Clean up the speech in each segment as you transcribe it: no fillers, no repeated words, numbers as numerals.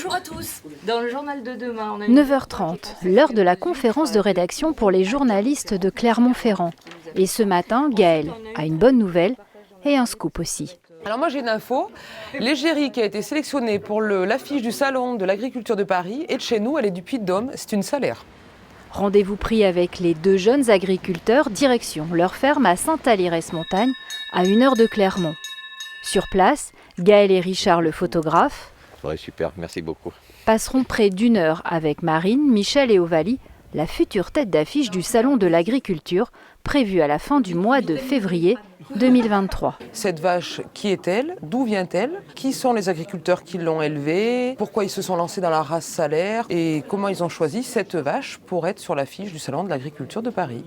Bonjour à tous. Dans le journal de demain, on a 9h30, l'heure de la conférence de rédaction pour les journalistes de Clermont-Ferrand. Et ce matin, Gaëlle a une bonne nouvelle et un scoop aussi. Alors moi j'ai une info, l'égérie qui a été sélectionnée pour l'affiche du Salon de l'Agriculture de Paris est de chez nous, elle est du Puy-de-Dôme, c'est une salaire. Rendez-vous pris avec les deux jeunes agriculteurs, direction leur ferme à Saint-Alirès-Montagne, à 1 heure de Clermont. Sur place, Gaëlle et Richard le photographe Ouais, super, merci beaucoup. passeront près d'1 heure avec Marine, Michel et Ovalie, la future tête d'affiche du Salon de l'Agriculture, prévue à la fin du mois de février 2023. Cette vache, qui est-elle? D'où vient-elle? Qui sont les agriculteurs qui l'ont élevée? Pourquoi ils se sont lancés dans la race salaire? Et comment ils ont choisi cette vache pour être sur l'affiche du Salon de l'Agriculture de Paris?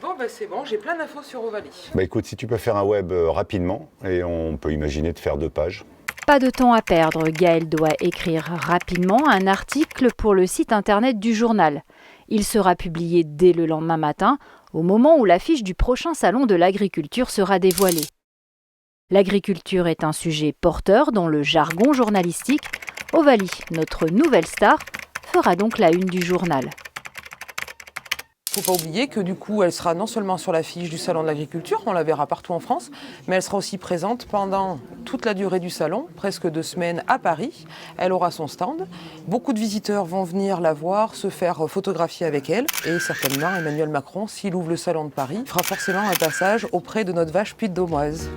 Bon, c'est bon, j'ai plein d'infos sur Ovalie. Écoute, si tu peux faire un web rapidement, et on peut imaginer de faire 2 pages. Pas de temps à perdre, Gaëlle doit écrire rapidement un article pour le site internet du journal. Il sera publié dès le lendemain matin, au moment où l'affiche du prochain salon de l'agriculture sera dévoilée. L'agriculture est un sujet porteur dans le jargon journalistique. Ovalie, notre nouvelle star, fera donc la une du journal. Il ne faut pas oublier que du coup, elle sera non seulement sur l'affiche du Salon de l'Agriculture, on la verra partout en France, mais elle sera aussi présente pendant toute la durée du salon, presque 2 semaines à Paris. Elle aura son stand. Beaucoup de visiteurs vont venir la voir, se faire photographier avec elle. Et certainement, Emmanuel Macron, s'il ouvre le Salon de Paris, fera forcément un passage auprès de notre vache puy-de-dômoise.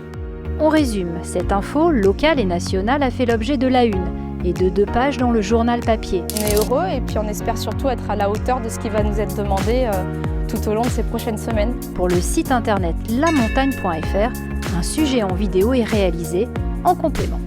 On résume, cette info locale et nationale a fait l'objet de la une et de 2 pages dans le journal papier. On est heureux et puis on espère surtout être à la hauteur de ce qui va nous être demandé tout au long de ces prochaines semaines. Pour le site internet lamontagne.fr, un sujet en vidéo est réalisé en complément.